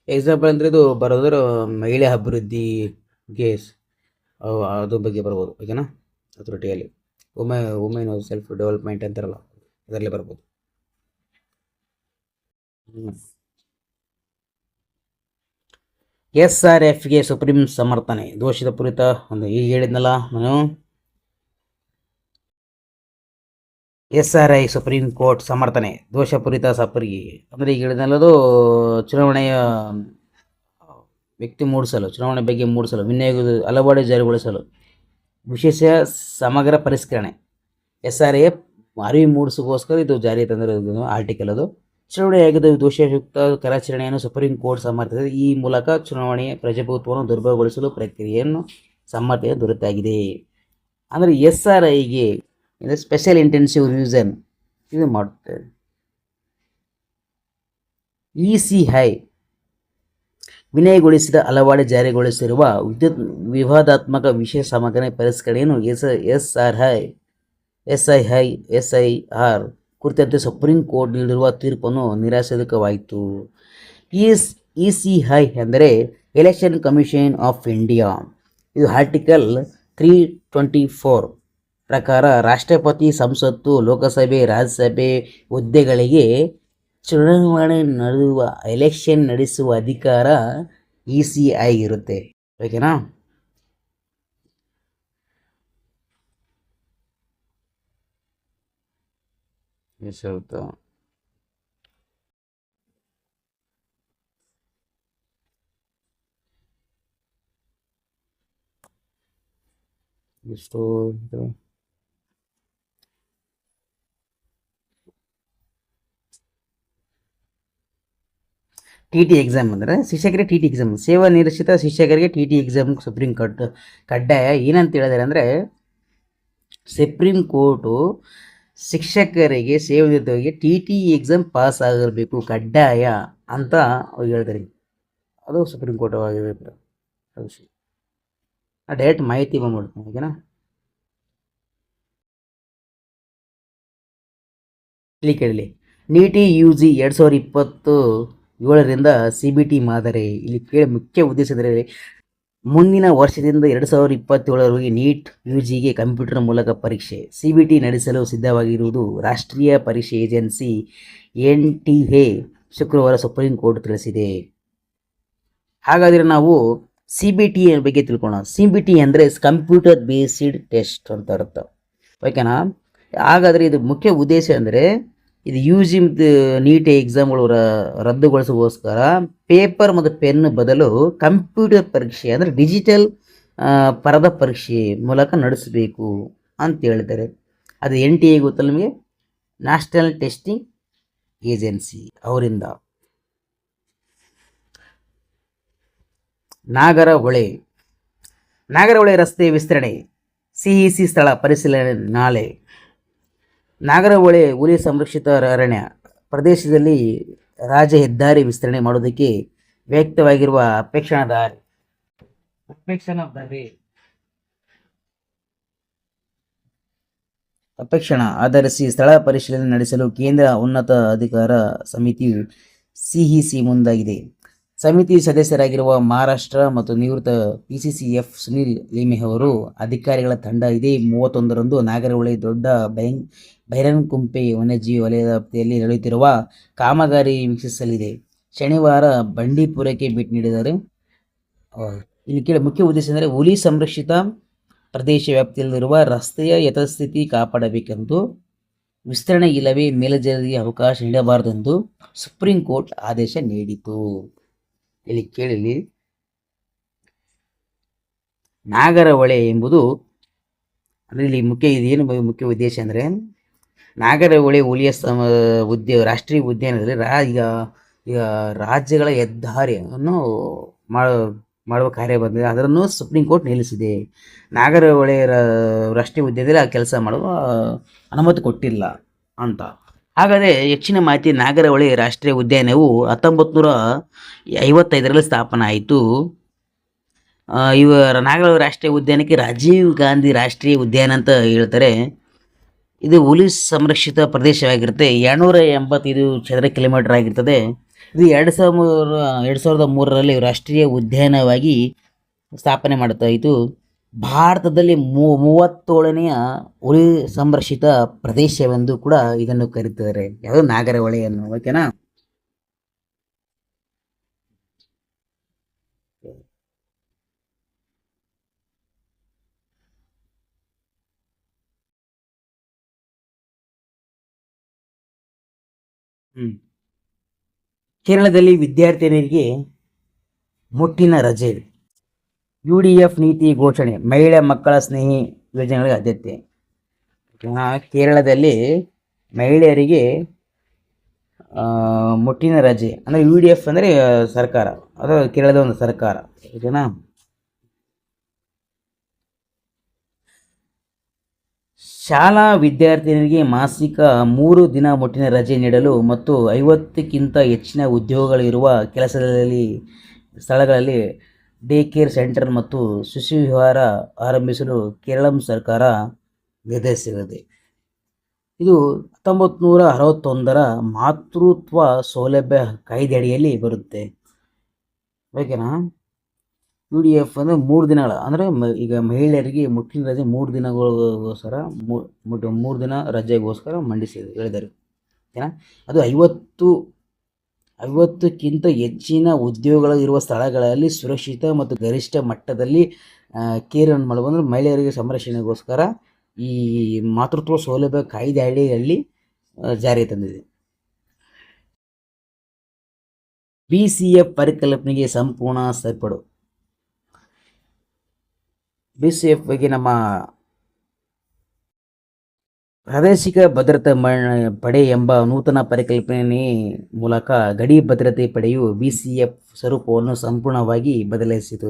ಎಕ್ಸಾಂಪಲ್ ಅಂದರೆ ಇದು ಬರೋದ್ರ ಮಹಿಳೆ ಅಭಿವೃದ್ಧಿಗೆ ಅದ್ರ ಬಗ್ಗೆ ಬರ್ಬೋದು. ಓಕೆನಾ, ಅಥಾರಿಟಿಯಲ್ಲಿ ವುಮೆನ್ ಸೆಲ್ಫ್ ಡೆವಲಪ್ಮೆಂಟ್ ಅಂತಾರಲ್ಲ, ಅದರಲ್ಲೇ ಬರ್ಬೋದು. SRFಗೆ ಸುಪ್ರೀಂ ಸಮರ್ಥನೆ. ದೋಷದ ಪೂರಿತ ಈಗ ಹೇಳಿದ್ನಲ್ಲ ನಾನು, SRI ಸುಪ್ರೀಂ ಕೋರ್ಟ್ ಸಮರ್ಥನೆ ದೋಷಪೂರಿತ ಸಪರಿಗೆ. ಅಂದರೆ ಈಗ ಹೇಳಿದ್ನಲ್ಲದು ಚುನಾವಣೆಯ ಚುನಾವಣೆ ಬಗ್ಗೆ ಮೂಡಿಸಲು ವಿನಿಯೋಗದ ಅಳವಡಿ ಜಾರಿಗೊಳಿಸಲು ವಿಶೇಷ ಸಮಗ್ರ ಪರಿಷ್ಕರಣೆ. SRA ಅರಿವು ಮೂಡಿಸೋಗೋಸ್ಕರ ಇದು ಜಾರಿ ತಂದಿರೋದು ಆರ್ಟಿಕಲ್. ಅದು ಚುನಾವಣೆ ಆಯೋಗದ ದೋಷಯುಕ್ತ ಕಾರ್ಯಾಚರಣೆಯನ್ನು ಸುಪ್ರೀಂ ಕೋರ್ಟ್ ಸಮರ್ಥಿಸಿದೆ. ಈ ಮೂಲಕ ಚುನಾವಣೆಯ ಪ್ರಜಾಪ್ರಭುತ್ವವನ್ನು ದುರ್ಬಲಗೊಳಿಸಲು ಪ್ರಕ್ರಿಯೆಯನ್ನು ಸಮರ್ಥನೆ ದೊರೆತಾಗಿದೆ. ಅಂದರೆ SRIಗೆ ಸ್ಪೆಷಲ್ ಇಂಟೆನ್ಸಿವ್ ರಿವಿಷನ್ ಇದು ಮಾಡುತ್ತೆ. ECI ವಿನಯಗೊಳಿಸಿದ ಅಳವಡಿ ಜಾರಿಗೊಳಿಸಿರುವ ವಿವಾದಾತ್ಮಕ ವಿಷಯ ಸಮಗ್ರ ಪರಿಷ್ಕರಣೆಯನ್ನು SIR ಕುರಿತಂತೆ ಸುಪ್ರೀಂ ಕೋರ್ಟ್ ನೀಡಿರುವ ತೀರ್ಪನ್ನು ನಿರಾಸದಕವಾಯಿತು. ECI ಅಂದರೆ ಎಲೆಕ್ಷನ್ ಕಮಿಷನ್ ಆಫ್ ಇಂಡಿಯಾ. ಇದು ಆರ್ಟಿಕಲ್ 324 ಪ್ರಕಾರ ರಾಷ್ಟ್ರಪತಿ, ಸಂಸತ್ತು, ಲೋಕಸಭೆ, ರಾಜ್ಯಸಭೆ ಹುದ್ದೆಗಳಿಗೆ ಚುನಾವಣೆ ಎಲೆಕ್ಷನ್ ನಡೆಸುವ ಅಧಿಕಾರ ECI ಇರುತ್ತೆ. ಓಕೆನಾ. ಎಷ್ಟು TT ಎಕ್ಸಾಮ್ ಅಂದರೆ ಶಿಕ್ಷಕರಿಗೆ TT ಎಕ್ಸಾಮ್, ಸೇವಾ ನಿರಕ್ಷಿತ ಶಿಕ್ಷಕರಿಗೆ TT ಎಕ್ಸಾಮ್ ಸುಪ್ರೀಂ ಕೋರ್ಟ್ ಕಡ್ಡಾಯ. ಏನಂತ ಹೇಳಿದಾರೆ ಅಂದರೆ, ಸುಪ್ರೀಂ ಕೋರ್ಟು ಶಿಕ್ಷಕರಿಗೆ ಸೇವಾನಿರತರಿಗೆ TT ಎಕ್ಸಾಮ್ ಪಾಸ್ ಆಗಿರಬೇಕು ಕಡ್ಡಾಯ ಅಂತ ಹೇಳ್ತಾರೆ. ಅದು ಸುಪ್ರೀಂ ಕೋರ್ಟ್ ಆಗಿರಬೇಕು. ಡೈರೆಕ್ಟ್ ಮಾಹಿತಿ ಬಂದ್ಬಿಡ್ತೀನಿ. ಓಕೆನಾ. ಇಲ್ಲಿ ಕೇಳಲಿ, NEET UG 2027ರಿಂದ CBT ಮಾದರಿ. ಇಲ್ಲಿ ಮುಖ್ಯ ಉದ್ದೇಶ ಅಂದರೆ, ಮುಂದಿನ ವರ್ಷದಿಂದ 2027ರವರೆಗೆ NEET UGಗೆ ಕಂಪ್ಯೂಟರ್ ಮೂಲಕ ಪರೀಕ್ಷೆ CBT ನಡೆಸಲು ಸಿದ್ಧವಾಗಿರುವುದು ರಾಷ್ಟ್ರೀಯ ಪರೀಕ್ಷೆ ಏಜೆನ್ಸಿ NTA ಶುಕ್ರವಾರ ಸುಪ್ರೀಂ ಕೋರ್ಟ್ ತಿಳಿಸಿದೆ. ಹಾಗಾದರೆ ನಾವು CBT ಬಗ್ಗೆ ತಿಳ್ಕೊಳ್ಳೋಣ. CBT ಅಂದರೆ ಕಂಪ್ಯೂಟರ್ ಬೇಸ್ಡ್ ಟೆಸ್ಟ್ ಅಂತ ಅರ್ಥ. ಓಕೆನಾ. ಹಾಗಾದರೆ ಇದು ಮುಖ್ಯ ಉದ್ದೇಶ ಅಂದರೆ, ಇದು UG ಮತ್ತು NEET ಎಕ್ಸಾಮ್ಗಳು ರದ್ದುಗೊಳಿಸೋಗೋಸ್ಕರ ಪೇಪರ್ ಮತ್ತು ಪೆನ್ ಬದಲು ಕಂಪ್ಯೂಟರ್ ಪರೀಕ್ಷೆ ಅಂದರೆ ಡಿಜಿಟಲ್ ಪರದ ಪರೀಕ್ಷೆ ಮೂಲಕ ನಡೆಸಬೇಕು ಅಂತ ಹೇಳ್ತಾರೆ. ಅದು NTA ಗೊತ್ತಲ್ಲ ನಿಮಗೆ, ನ್ಯಾಷನಲ್ ಟೆಸ್ಟಿಂಗ್ ಏಜೆನ್ಸಿ ಅವರಿಂದ. ನಾಗರಹೊಳೆ ರಸ್ತೆ ವಿಸ್ತರಣೆ, CEC ಸ್ಥಳ ಪರಿಶೀಲನೆ ನಾಳೆ. ನಾಗರಹೊಳೆ ಹುಲಿ ಸಂರಕ್ಷಿತ ಅರಣ್ಯ ಪ್ರದೇಶದಲ್ಲಿ ರಾಜ್ಯ ಹೆದ್ದಾರಿ ವಿಸ್ತರಣೆ ಮಾಡೋದಕ್ಕೆ ವ್ಯಕ್ತವಾಗಿರುವ ಅಪೇಕ್ಷಣ ಆಧರಿಸಿ ಸ್ಥಳ ಪರಿಶೀಲನೆ ನಡೆಸಲು ಕೇಂದ್ರ ಉನ್ನತ ಅಧಿಕಾರ ಸಮಿತಿ CEC ಮುಂದಾಗಿದೆ. ಸಮಿತಿ ಸದಸ್ಯರಾಗಿರುವ ಮಹಾರಾಷ್ಟ್ರ ಮತ್ತು ನಿವೃತ್ತ PCCF ಸುನಿಲ್ ಲಿಮೆ ಅವರು ಅಧಿಕಾರಿಗಳ ತಂಡ ಇದೇ 31ರಂದು ನಾಗರಹೊಳೆ ದೊಡ್ಡ ಬೈರನ್ಕುಂಪೆ ವನ್ಯಜೀವಿ ವಲಯದ ವ್ಯಾಪ್ತಿಯಲ್ಲಿ ನಡೆಯುತ್ತಿರುವ ಕಾಮಗಾರಿ ವೀಕ್ಷಿಸಲಿದೆ. ಶನಿವಾರ ಬಂಡೀಪುರಕ್ಕೆ ಭೇಟಿ ನೀಡಿದ್ದಾರೆ. ಇಲ್ಲಿ ಮುಖ್ಯ ಉದ್ದೇಶ ಅಂದರೆ, ಹುಲಿ ಸಂರಕ್ಷಿತ ಪ್ರದೇಶ ವ್ಯಾಪ್ತಿಯಲ್ಲಿರುವ ರಸ್ತೆಯ ಯಥಾಸ್ಥಿತಿ ಕಾಪಾಡಬೇಕೆಂದು, ವಿಸ್ತರಣೆ ಇಲ್ಲವೇ ಮೇಲ್ದರ್ಜೆಗೆ ಅವಕಾಶ ನೀಡಬಾರದೆಂದು ಸುಪ್ರೀಂ ಕೋರ್ಟ್ ಆದೇಶ ನೀಡಿತು. ಇಲ್ಲಿ ಕೇಳಿ, ನಾಗರಹೊಳೆ ಎಂಬುದು ಅಂದರೆ ಇಲ್ಲಿ ಮುಖ್ಯ ಉದ್ದೇಶ ಅಂದರೆ, ನಾಗರಹೊಳೆ ಹುಲಿಯ ರಾಷ್ಟ್ರೀಯ ಉದ್ಯಾನದಲ್ಲಿ ಈಗ ಈಗ ರಾಜ್ಯಗಳ ಹೆದ್ದಾರಿಯನ್ನು ಮಾಡುವ ಕಾರ್ಯ ಬಂದಿದೆ, ಅದನ್ನು ಸುಪ್ರೀಂ ಕೋರ್ಟ್ ನಿಲ್ಲಿಸಿದೆ. ನಾಗರಹೊಳೆ ರಾಷ್ಟ್ರೀಯ ಉದ್ಯಾನದಲ್ಲಿ ಆ ಕೆಲಸ ಮಾಡುವ ಅನುಮತಿ ಕೊಟ್ಟಿಲ್ಲ ಅಂತ. ಹಾಗಾದರೆ ಹೆಚ್ಚಿನ ಮಾಹಿತಿ, ನಾಗರಹೊಳೆ ರಾಷ್ಟ್ರೀಯ ಉದ್ಯಾನವು 1955ರಲ್ಲಿ ಸ್ಥಾಪನೆ ಆಯಿತು. ನಾಗರಹೊಳೆ ರಾಷ್ಟ್ರೀಯ ಉದ್ಯಾನಕ್ಕೆ ರಾಜೀವ್ ಗಾಂಧಿ ರಾಷ್ಟ್ರೀಯ ಉದ್ಯಾನ ಅಂತ ಹೇಳ್ತಾರೆ. ಇದು ಹುಲಿ ಸಂರಕ್ಷಿತ ಪ್ರದೇಶವಾಗಿರುತ್ತೆ. 285 ಚದರ ಕಿಲೋಮೀಟರ್ ಆಗಿರ್ತದೆ. ಇದು 2003ರಲ್ಲಿ ರಾಷ್ಟ್ರೀಯ ಉದ್ಯಾನವಾಗಿ ಸ್ಥಾಪನೆ ಮಾಡುತ್ತಾಯಿತು. ಭಾರತದಲ್ಲಿ 37ನೆಯ ಹುಲಿ ಸಂರಕ್ಷಿತ ಪ್ರದೇಶವೆಂದು ಕೂಡ ಇದನ್ನು ಕರೀತಾರೆ. ಯಾವುದು? ನಾಗರಹೊಳೆಯನ್ನು. ಓಕೆನಾ? ಕೇರಳದಲ್ಲಿ ವಿದ್ಯಾರ್ಥಿನಿಯರಿಗೆ ಮುಟ್ಟಿನ ರಜೆ. UDF ನೀತಿ ಘೋಷಣೆ. ಮಹಿಳಾ ಮಕ್ಕಳ ಸ್ನೇಹಿ ಯೋಜನೆಗಳಿಗೆ ಆದ್ಯತೆ. ಕೇರಳದಲ್ಲಿ ಮಹಿಳೆಯರಿಗೆ ಮುಟ್ಟಿನ ರಜೆ ಅಂದರೆ UDF ಅಂದರೆ ಸರ್ಕಾರ, ಅದು ಕೇರಳದ ಒಂದು ಸರ್ಕಾರ. ಓಕೆನಾ? ಶಾಲಾ ವಿದ್ಯಾರ್ಥಿನಿಯರಿಗೆ ಮಾಸಿಕ 3 ದಿನ ಮುಟ್ಟಿನ ರಜೆ ನೀಡಲು ಮತ್ತು 50ಕ್ಕಿಂತ ಹೆಚ್ಚಿನ ಉದ್ಯೋಗಗಳಿರುವ ಕೆಲಸದಲ್ಲಿ ಸ್ಥಳಗಳಲ್ಲಿ ಡೇ ಕೇರ್ ಸೆಂಟರ್ ಮತ್ತು ಶಿಶು ವಿಹಾರ ಆರಂಭಿಸಲು ಕೇರಳ ಸರ್ಕಾರ ನಿರ್ಧರಿಸಿದೆ. ಇದು 1961ರ ಮಾತೃತ್ವ ಸೌಲಭ್ಯ ಕಾಯ್ದೆ ಅಡಿಯಲ್ಲಿ ಬರುತ್ತೆ. ಓಕೆನಾ? UDF ಅಂದರೆ 3 ದಿನಗಳ, ಅಂದರೆ ಈಗ ಮಹಿಳೆಯರಿಗೆ ಮುಟ್ಟಿನ ರಜೆ 3 ದಿನಗಳಿಗೋಸ್ಕರ 3 ದಿನ ರಜೆಗೋಸ್ಕರ ಹೇಳಿದ್ದಾರೆ. ಓಕೆನಾ? ಅದು 50ಕ್ಕಿಂತ ಹೆಚ್ಚಿನ ಉದ್ಯೋಗಗಳು ಇರುವ ಸ್ಥಳಗಳಲ್ಲಿ ಸುರಕ್ಷಿತ ಮತ್ತು ಗರಿಷ್ಠ ಮಟ್ಟದಲ್ಲಿ ಕೇರನ್ನು ಮಾಡುವ, ಅಂದರೆ ಮಹಿಳೆಯರಿಗೆ ಸಂರಕ್ಷಣೆಗೋಸ್ಕರ ಈ ಮಾತೃತ್ವ ಸೌಲಭ್ಯ ಕಾಯ್ದೆ ಅಡಿಯಲ್ಲಿ ಜಾರಿಗೆ ತಂದಿದೆ. BCF ಪರಿಕಲ್ಪನೆಗೆ ಸಂಪೂರ್ಣ ಸೇರ್ಪಡು. BCF ಬಗ್ಗೆ ನಮ್ಮ ಪ್ರಾದೇಶಿಕ ಭದ್ರತಾ ಪಡೆ ಎಂಬ ನೂತನ ಪರಿಕಲ್ಪನೆ ಮೂಲಕ ಗಡಿ ಭದ್ರತೆ ಪಡೆಯು BCF ಸ್ವರೂಪವನ್ನು ಸಂಪೂರ್ಣವಾಗಿ ಬದಲಾಯಿಸಿತು.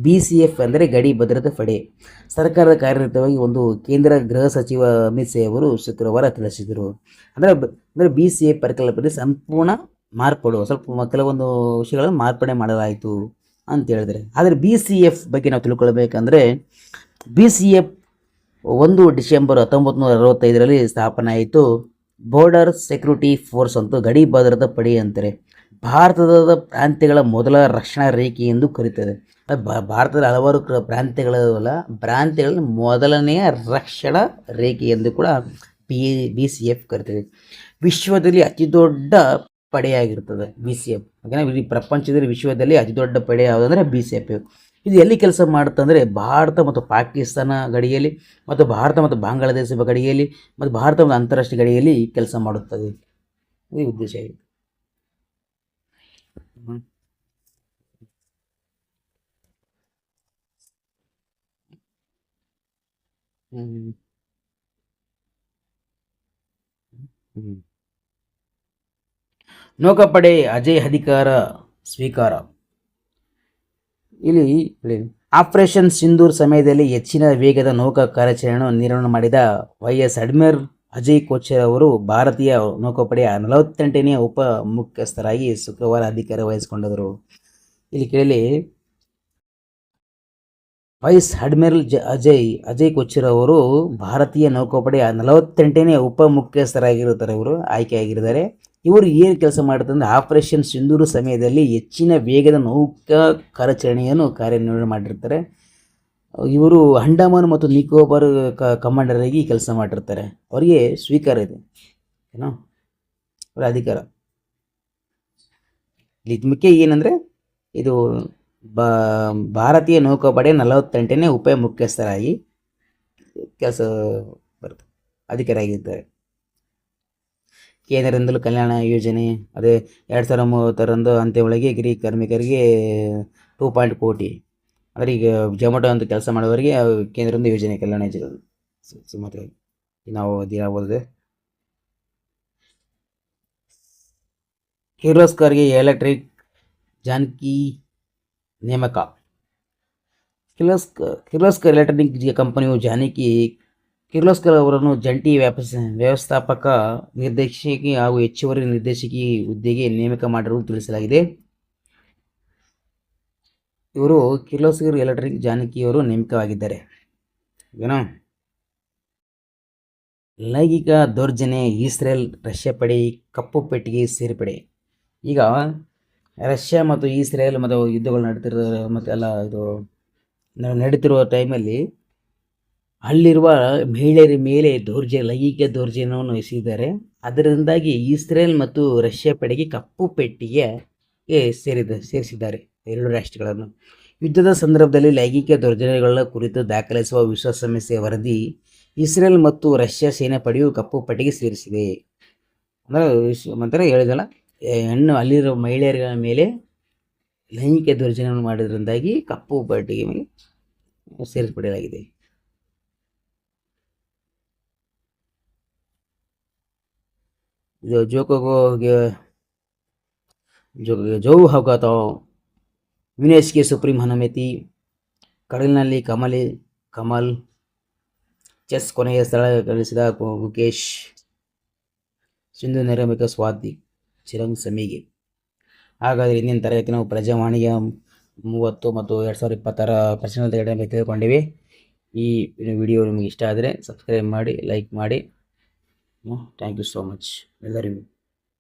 BCF ಅಂದರೆ ಗಡಿ ಭದ್ರತಾ ಪಡೆ. ಸರ್ಕಾರದ ಕಾರ್ಯನಿರತವಾಗಿ ಒಂದು ಕೇಂದ್ರ ಗೃಹ ಸಚಿವ ಅಮಿತ್ ಶಾ ಅವರು ಶುಕ್ರವಾರ ತಿಳಿಸಿದರು. ಅಂದರೆ BCF ಪರಿಕಲ್ಪನೆ ಸಂಪೂರ್ಣ ಮಾರ್ಪಡು, ಸ್ವಲ್ಪ ಕೆಲವೊಂದು ವಿಷಯಗಳನ್ನು ಮಾರ್ಪಡೆ ಮಾಡಲಾಯಿತು ಅಂತ ಹೇಳಿದರೆ. ಆದರೆ BCF ಬಗ್ಗೆ ನಾವು ತಿಳ್ಕೊಳ್ಬೇಕಂದ್ರೆ, BCF 1 ಡಿಸೆಂಬರ್ 1965ರಲ್ಲಿ ಸ್ಥಾಪನೆ ಆಯಿತು. ಬಾರ್ಡರ್ ಸೆಕ್ಯೂರಿಟಿ ಫೋರ್ಸ್ ಅಂತ ಗಡಿ ಭದ್ರತಾ ಪಡೆ ಅಂತಾರೆ. ಭಾರತದ ಪ್ರಾಂತ್ಯಗಳ ಮೊದಲ ರಕ್ಷಣಾ ರೇಖೆ ಎಂದು ಕರೀತದೆ. ಭಾರತದ ಹಲವಾರು ಪ್ರಾಂತ್ಯಗಳಲ್ಲಿ ಮೊದಲನೆಯ ರಕ್ಷಣಾ ರೇಖೆ ಎಂದು ಕೂಡ BCF ಕರೀತದೆ. ವಿಶ್ವದಲ್ಲಿ ಅತಿ ದೊಡ್ಡ ಪಡೆಯಾಗಿರ್ತದೆ BCF. ಇಡೀ ಪ್ರಪಂಚದಲ್ಲಿ ವಿಶ್ವದಲ್ಲಿ ಅತಿ ದೊಡ್ಡ ಪಡೆ ಯಾವುದಂದರೆ BCF. ಇದು ಎಲ್ಲಿ ಕೆಲಸ ಮಾಡುತ್ತಂದರೆ ಭಾರತ ಮತ್ತು ಪಾಕಿಸ್ತಾನ ಗಡಿಯಲ್ಲಿ, ಮತ್ತು ಭಾರತ ಮತ್ತು ಬಾಂಗ್ಲಾದೇಶ ಗಡಿಯಲ್ಲಿ, ಮತ್ತು ಭಾರತ ಮತ್ತು ಅಂತಾರಾಷ್ಟ್ರೀಯ ಗಡಿಯಲ್ಲಿ ಕೆಲಸ ಮಾಡುತ್ತದೆ. ಇದು ಉದ್ದೇಶ ಆಗಿದೆ. ನೌಕಾಪಡೆ ಅಜಯ್ ಅಧಿಕಾರ ಸ್ವೀಕಾರ. ಇಲ್ಲಿ ಆಪರೇಷನ್ ಸಿಂಧೂರ್ ಸಮಯದಲ್ಲಿ ಹೆಚ್ಚಿನ ವೇಗದ ನೌಕಾ ಕಾರ್ಯಾಚರಣೆಯನ್ನು ನಿರ್ವಹಣೆ ಮಾಡಿದ YS ಅಡ್ಮಿರಲ್ ಅಜಯ್ ಕೋಚರ್ ಅವರು ಭಾರತೀಯ ನೌಕಾಪಡೆಯ 48ನೇ ಉಪ ಮುಖ್ಯಸ್ಥರಾಗಿ ಶುಕ್ರವಾರ ಅಧಿಕಾರ ವಹಿಸಿಕೊಂಡರು. ಇಲ್ಲಿ ಕೇಳಿ, ವೈಸ್ ಅಡ್ಮಿರಲ್ ಅಜಯ್ ಕೋಚರ್ ಅವರು ಭಾರತೀಯ ನೌಕಾಪಡೆಯ 48ನೇ ಉಪ ಮುಖ್ಯಸ್ಥರಾಗಿರುತ್ತಾರೆ. ಇವರು ಆಯ್ಕೆಯಾಗಿದ್ದಾರೆ. ಇವರು ಏನು ಕೆಲಸ ಮಾಡುತ್ತಂದರೆ, ಆಪರೇಷನ್ ಸಿಂಧೂರು ಸಮಯದಲ್ಲಿ ಹೆಚ್ಚಿನ ವೇಗದ ನೌಕಾ ಕಾರ್ಯಾಚರಣೆಯನ್ನು ಕಾರ್ಯನಿರ್ವಹಣೆ ಮಾಡಿರ್ತಾರೆ. ಇವರು ಅಂಡಮಾನ್ ಮತ್ತು ನಿಕೋಬಾರ್ ಕಮಾಂಡರ್ ಆಗಿ ಕೆಲಸ ಮಾಡಿರ್ತಾರೆ. ಅವರಿಗೆ ಸ್ವೀಕಾರ ಇದೆ, ಏನೋ ಅವರ ಅಧಿಕಾರ. ಇದು ಮುಖ್ಯ ಏನಂದರೆ, ಇದು ಭಾರತೀಯ ನೌಕಾಪಡೆ 48ನೇ ಉಪ ಮುಖ್ಯಸ್ಥರಾಗಿ ಕೆಲಸ ಬರುತ್ತೆ, ಅಧಿಕಾರ ಆಗಿದ್ದಾರೆ. ಕೇಂದ್ರದಿಂದಲೂ ಕಲ್ಯಾಣ ಯೋಜನೆ, ಅದೇ 2030ರಂದು ಅಂತ್ಯದೊಳಗೆ ಗಿರಿ ಕಾರ್ಮಿಕರಿಗೆ 2 ಕೋಟಿ, ಅಂದರೆ ಈಗ ಜೊಮ್ಯಾಟೊ ಅಂತ ಕೆಲಸ ಮಾಡೋವರಿಗೆ ಕೇಂದ್ರದಿಂದ ಯೋಜನೆ, ಕಲ್ಯಾಣ ಯೋಜನೆ ಮತ್ತು ನಾವು ದಿನ ಓದಿದೆ. ಕಿರ್ಲೋಸ್ಕರ್ಗೆ ಎಲೆಕ್ಟ್ರಿಕ್ ಜಾನ್ಕಿ ನೇಮಕ. ಕಿರ್ಲೋಸ್ಕರ್ ಎಲೆಕ್ಟ್ರಾನಿಕ್ ಕಂಪನಿಯು ಜಾನಕಿ ಕಿರ್ಲೋಸ್ಕರ್ ಅವರನ್ನು ಜಂಟಿ ವ್ಯವಸ್ಥಾಪಕ ನಿರ್ದೇಶಕಿ ಹಾಗೂ ಹೆಚ್ಚುವರಿ ನಿರ್ದೇಶಕಿ ಹುದ್ದೆಗೆ ನೇಮಕ ಮಾಡಿರುವುದು ತಿಳಿಸಲಾಗಿದೆ. ಇವರು ಕಿರ್ಲೋಸ್ಕರ್ ಎಲೆಕ್ಟ್ರಾನಿಕ್ ಜಾನಕಿಯವರು ನೇಮಕವಾಗಿದ್ದಾರೆ. ಓಕೆನಾ. ಲೈಂಗಿಕ ದೌರ್ಜನ್ಯ ಇಸ್ರೇಲ್ ರಷ್ಯಾ ಪಡೆ ಕಪ್ಪು ಪೆಟ್ಟಿಗೆ ಸೇರ್ಪಡೆ. ಈಗ ರಷ್ಯಾ ಮತ್ತು ಇಸ್ರೇಲ್ ಮತ್ತು ಯುದ್ಧಗಳು ನಡೀತಿರುವ ಟೈಮಲ್ಲಿ ಅಲ್ಲಿರುವ ಮಹಿಳೆಯರ ಮೇಲೆ ಲೈಂಗಿಕ ದೌರ್ಜನ್ಯವನ್ನು ಎಸಗಿದ್ದಾರೆ. ಅದರಿಂದಾಗಿ ಇಸ್ರೇಲ್ ಮತ್ತು ರಷ್ಯಾ ಪಡೆಗೆ ಕಪ್ಪು ಪೆಟ್ಟಿಗೆ ಸೇರಿಸಿದ್ದಾರೆ ಎರಡು ರಾಷ್ಟ್ರಗಳನ್ನು. ಯುದ್ಧದ ಸಂದರ್ಭದಲ್ಲಿ ಲೈಂಗಿಕ ದೌರ್ಜನ್ಯಗಳ ಕುರಿತು ದಾಖಲಿಸುವ ವಿಶ್ವಸಂಸ್ಥೆಯ ವರದಿ ಇಸ್ರೇಲ್ ಮತ್ತು ರಷ್ಯಾ ಸೇನಾ ಪಡೆಯು ಕಪ್ಪು ಪಟ್ಟಿಗೆ ಸೇರಿಸಿದೆ. ಅಂದರೆ ಹೇಳಿದಲ್ಲ, ಅಲ್ಲಿರುವ ಮಹಿಳೆಯರ ಮೇಲೆ ಲೈಂಗಿಕ ದೌರ್ಜನ್ಯವನ್ನು ಮಾಡಿದ್ರಿಂದಾಗಿ ಕಪ್ಪು ಪಟ್ಟಿಗೆ ಮೇಲೆ ಸೇರಿಸಪಡೆಯಲಾಗಿದೆ. ಇದು ಜೋ ಹೋಗಾತ ಯುನೆಸ್ಗೆ ಸುಪ್ರೀಂ ಅನುಮತಿ. ಕಡಲಿನಲ್ಲಿ ಕಮಲ್ ಚೆಸ್ ಕೊನೆಯ ಸ್ಥಳ ಗಳಿಸಿದ ಗುಕೇಶ್. ಸಿಂಧು ನೇಮಕ ಸ್ವಾತಿ ಚಿರಂಗ್ ಸಮಿಗೆ. ಹಾಗಾದರೆ ಇಂದಿನ ತರಗತಿ ನಾವು ಪ್ರಜಾವಾಣಿಯ 30 ಮತ್ತು 2026 ಪ್ರಶ್ನೆ ತಿಳ್ಕೊಂಡಿವಿ. ಈ ವಿಡಿಯೋ ನಿಮಗೆ ಇಷ್ಟ ಆದರೆ ಸಬ್ಸ್ಕ್ರೈಬ್ ಮಾಡಿ, ಲೈಕ್ ಮಾಡಿ. ಥ್ಯಾಂಕ್ ಯು ಸೋ ಮಚ್ ಎಲ್ಲರಿಗೂ.